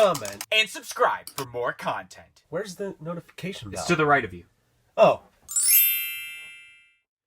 comment, and subscribe for more content. Where's the notification bell? It's to the right of you. Oh.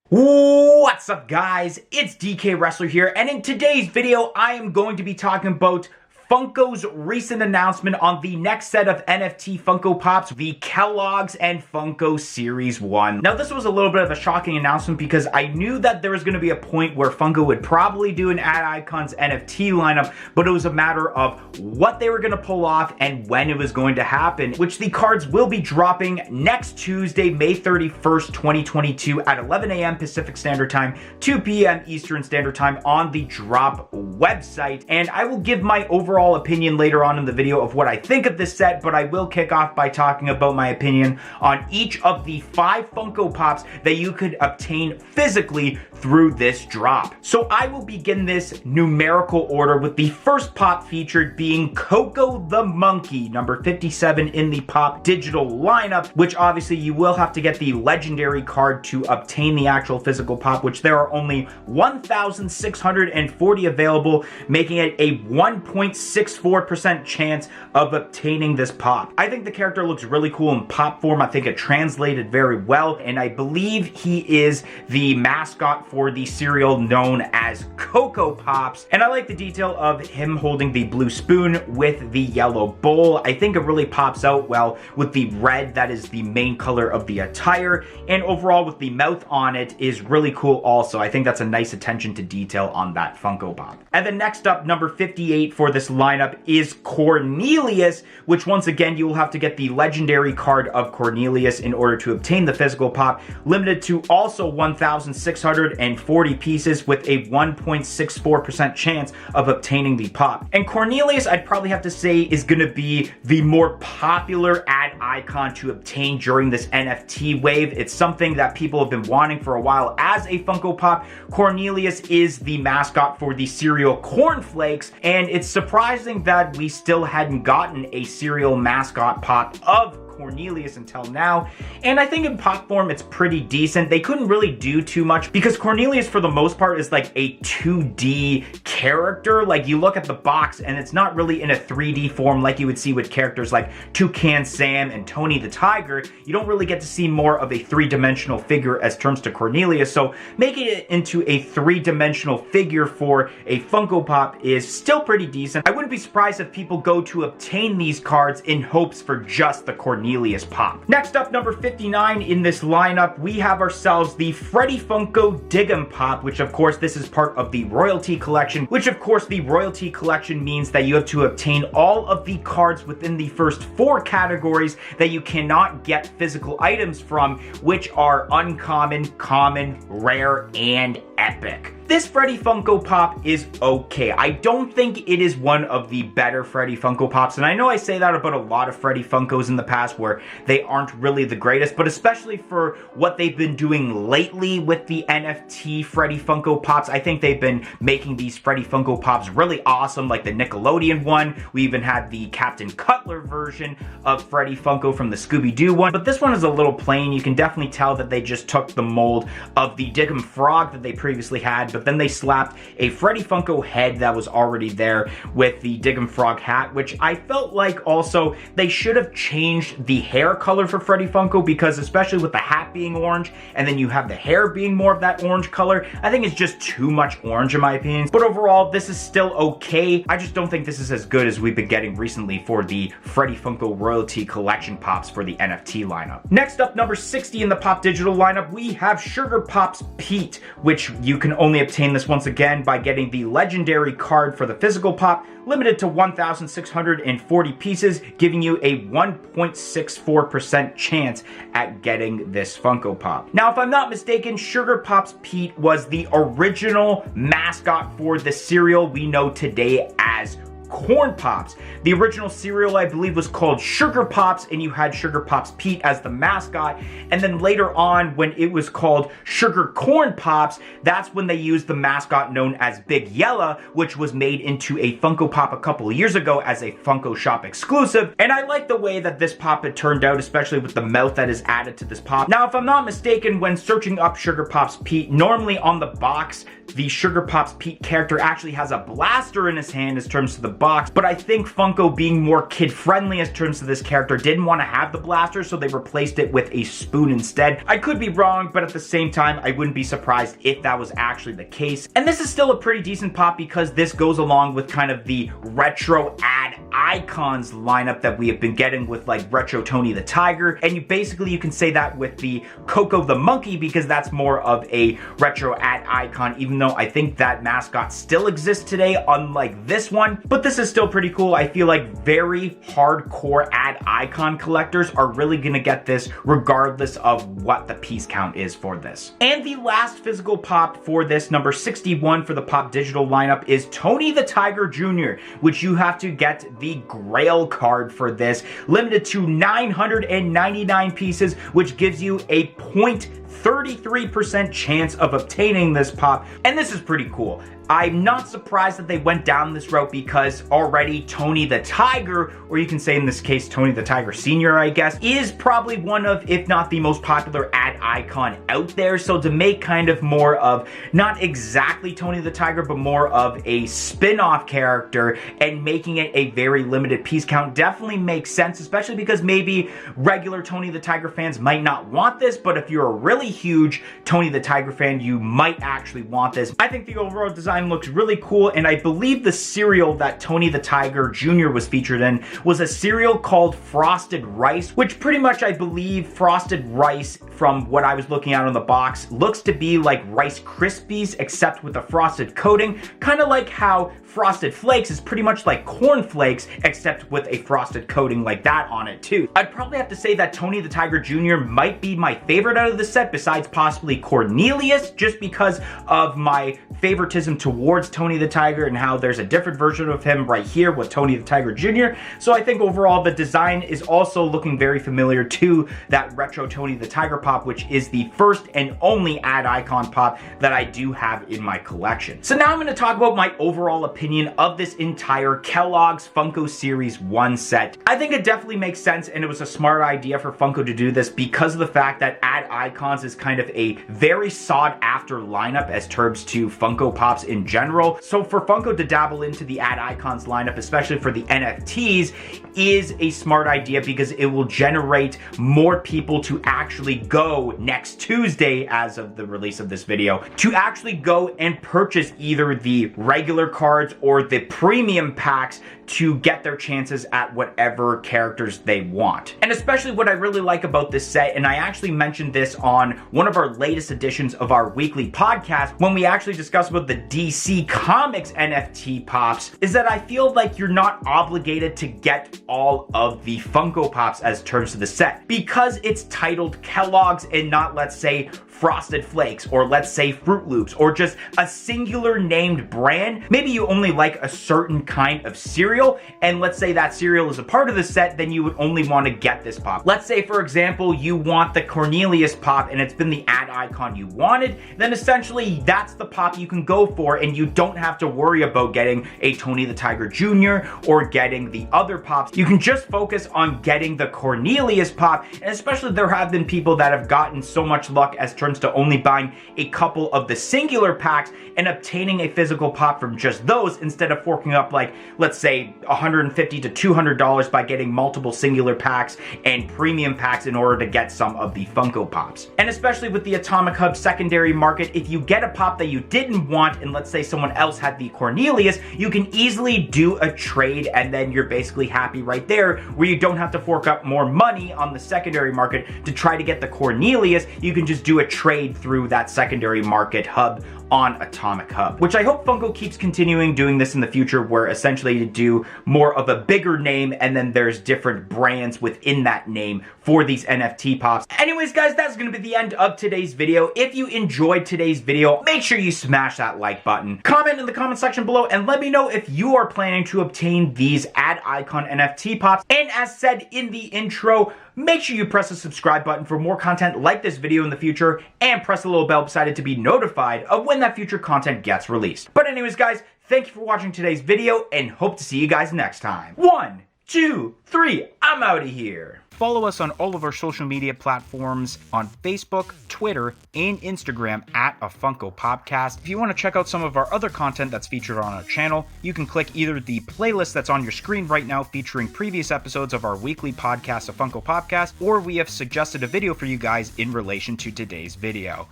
What's up, guys? It's DK Wrestler here, and in today's video, I am going to be talking about Funko's recent announcement on the next set of NFT Funko Pops, the Kellogg's and Funko Series 1. Now, this was a little bit of a shocking announcement because I knew that there was going to be a point where Funko would probably do an Ad Icons NFT lineup, but it was a matter of what they were going to pull off and when it was going to happen, which the cards will be dropping next Tuesday, May 31st, 2022 at 11 a.m. Pacific Standard Time, 2 p.m. Eastern Standard Time on the Drop website. And I will give my overall opinion later on in the video of what I think of this set, but I will kick off by talking about my opinion on each of the 5 Funko Pops that you could obtain physically through this drop. So I will begin this numerical order with the first pop featured being Coco the Monkey, number 57 in the Pop digital lineup, which obviously you will have to get the legendary card to obtain the actual physical pop, which there are only 1,640 available, making it a 1.64% chance of obtaining this pop. I think the character looks really cool in pop form. I think it translated very well, and I believe he is the mascot for the cereal known as Coco Pops, and I like the detail of him holding the blue spoon with the yellow bowl. I think it really pops out well with the red that is the main color of the attire, and overall with the mouth on it is really cool also. I think that's a nice attention to detail on that Funko Pop. And then next up, number 58 for this lineup is Cornelius, which once again you will have to get the legendary card of Cornelius in order to obtain the physical pop, limited to also 1,640 pieces with a 1.64% chance of obtaining the pop. And Cornelius, I'd probably have to say, is going to be the more popular ad icon to obtain during this NFT wave. It's something that people have been wanting for a while as a Funko Pop. Cornelius is the mascot for the cereal Corn Flakes, and it's surprising that we still hadn't gotten a cereal mascot pop of Cornelius until now, and I think in pop form it's pretty decent. They couldn't really do too much because Cornelius for the most part is like a 2D character. Like, you look at the box and it's not really in a 3D form like you would see with characters like Toucan Sam and Tony the Tiger. You don't really get to see more of a 3-dimensional figure as terms to Cornelius, so making it into a 3-dimensional figure for a Funko Pop is still pretty decent. I wouldn't be surprised if people go to obtain these cards in hopes for just the Cornelius pop. Next up, number 59 in this lineup, we have ourselves the Freddy Funko Dig'em Pop, which of course this is part of the Royalty Collection, which of course the Royalty Collection means that you have to obtain all of the cards within the first 4 categories that you cannot get physical items from, which are uncommon, common, rare, and epic. This Freddy Funko Pop is okay. I don't think it is one of the better Freddy Funko Pops, and I know I say that about a lot of Freddy Funkos in the past where they aren't really the greatest, but especially for what they've been doing lately with the NFT Freddy Funko Pops, I think they've been making these Freddy Funko Pops really awesome, like the Nickelodeon one. We even had the Captain Cutler version of Freddy Funko from the Scooby-Doo one, but this one is a little plain. You can definitely tell that they just took the mold of the Dig'em Frog that they previously had, but then they slapped a Freddy Funko head that was already there with the Dig'em Frog hat, which I felt like also they should have changed the hair color for Freddy Funko, because especially with the hat being orange and then you have the hair being more of that orange color, I think it's just too much orange in my opinion. But overall, this is still okay. I just don't think this is as good as we've been getting recently for the Freddy Funko Royalty Collection Pops for the NFT lineup. Next up, number 60 in the Pop Digital lineup, we have Sugar Pops Peat, which you can only obtain this once again by getting the legendary card for the physical pop, limited to 1,640 pieces, giving you a 1.64% chance at getting this Funko Pop. Now, if I'm not mistaken, Sugar Pops Peat was the original mascot for the cereal we know today as Corn Pops. The original cereal, I believe, was called Sugar Pops, and you had Sugar Pops Peat as the mascot. And then later on, when it was called Sugar Corn Pops, that's when they used the mascot known as Big Yella, which was made into a Funko Pop a couple of years ago as a Funko Shop exclusive. And I like the way that this pop had turned out, especially with the mouth that is added to this pop. Now, if I'm not mistaken, when searching up Sugar Pops Peat, normally on the box, the Sugar Pops Peat character actually has a blaster in his hand as terms to the box, but I think Funko, being more kid-friendly in terms of this character, didn't want to have the blaster, so they replaced it with a spoon instead. I could be wrong, but at the same time, I wouldn't be surprised if that was actually the case. And this is still a pretty decent pop because this goes along with kind of the retro ad icons lineup that we have been getting with like retro Tony the Tiger, and you can say that with the Coco the monkey because that's more of a retro ad icon, even though I think that mascot still exists today, unlike this one. But this is still pretty cool. I feel like very hardcore ad icon collectors are really gonna get this regardless of what the piece count is for this. And the last physical pop for this, number 61 for the Pop Digital lineup, is Tony the Tiger Jr., which you have to get the Grail card for this, limited to 999 pieces, which gives you a 0.33% chance of obtaining this pop, and this is pretty cool. I'm not surprised that they went down this route because already Tony the Tiger, or you can say in this case Tony the Tiger Sr., I guess, is probably one of, if not the most popular ad icon out there. So to make kind of more of, not exactly Tony the Tiger, but more of a spin-off character and making it a very limited piece count definitely makes sense, especially because maybe regular Tony the Tiger fans might not want this, but if you're a really huge Tony the Tiger fan, you might actually want this. I think the overall design looks really cool, and I believe the cereal that Tony the Tiger Jr. was featured in was a cereal called Frosted Rice, which pretty much I believe Frosted Rice, from what I was looking at on the box, looks to be like Rice Krispies except with a frosted coating, kind of like how Frosted Flakes is pretty much like Corn Flakes except with a frosted coating like that on it too. I'd probably have to say that Tony the Tiger Jr. might be my favorite out of the set, besides possibly Cornelius, just because of my favoritism towards Tony the Tiger and how there's a different version of him right here with Tony the Tiger Jr. So I think overall the design is also looking very familiar to that retro Tony the Tiger pop, which is the first and only ad icon pop that I do have in my collection. So now I'm going to talk about my overall opinion of this entire Kellogg's Funko Series 1 set. I think it definitely makes sense, and it was a smart idea for Funko to do this because of the fact that ad icons is kind of a very sought after lineup as terms to Funko Pops in general. So for Funko to dabble into the ad icons lineup, especially for the NFTs, is a smart idea because it will generate more people to actually go next Tuesday, as of the release of this video, to actually go and purchase either the regular cards or the premium packs to get their chances at whatever characters they want. And especially what I really like about this set, and I actually mentioned this on one of our latest editions of our weekly podcast when we actually discussed about the DC Comics NFT pops, is that I feel like you're not obligated to get all of the Funko Pops as terms of the set, because it's titled Kellogg's and not, let's say, Frosted Flakes, or let's say Fruit Loops, or just a singular named brand. Maybe you only like a certain kind of cereal, and let's say that cereal is a part of the set, then you would only want to get this pop. Let's say, for example, you want the Cornelius pop and it's been the ad icon you wanted, then essentially that's the pop you can go for, and you don't have to worry about getting a Tony the Tiger Jr. or getting the other pops. You can just focus on getting the Cornelius pop, and especially there have been people that have gotten so much luck as terms to only buying a couple of the singular packs and obtaining a physical pop from just those, instead of forking up like, let's say, $150 to $200 by getting multiple singular packs and premium packs in order to get some of the Funko Pops. And especially with the Atomic Hub secondary market, if you get a pop that you didn't want, and let's say someone else had the Cornelius, you can easily do a trade, and then you're basically happy right there, where you don't have to fork up more money on the secondary market to try to get the Cornelius. You can just do a trade through that secondary market hub on Atomic Hub, which I hope Funko keeps continuing doing this in the future, where essentially to do more of a bigger name and then there's different brands within that name for these NFT pops. Anyways, guys, that's gonna be the end of today's video. If you enjoyed today's video, make sure you smash that like button. Comment in the comment section below and let me know if you are planning to obtain these ad icon NFT pops. And as said in the intro, make sure you press the subscribe button for more content like this video in the future, and press the little bell beside it to be notified of when that future content gets released. But anyways, guys, thank you for watching today's video, and hope to see you guys next time. 1, 2, 3, I'm out of here. Follow us on all of our social media platforms on Facebook, Twitter, and Instagram at A Funko Popcast. If you want to check out some of our other content that's featured on our channel, you can click either the playlist that's on your screen right now featuring previous episodes of our weekly podcast, A Funko Popcast, or we have suggested a video for you guys in relation to today's video.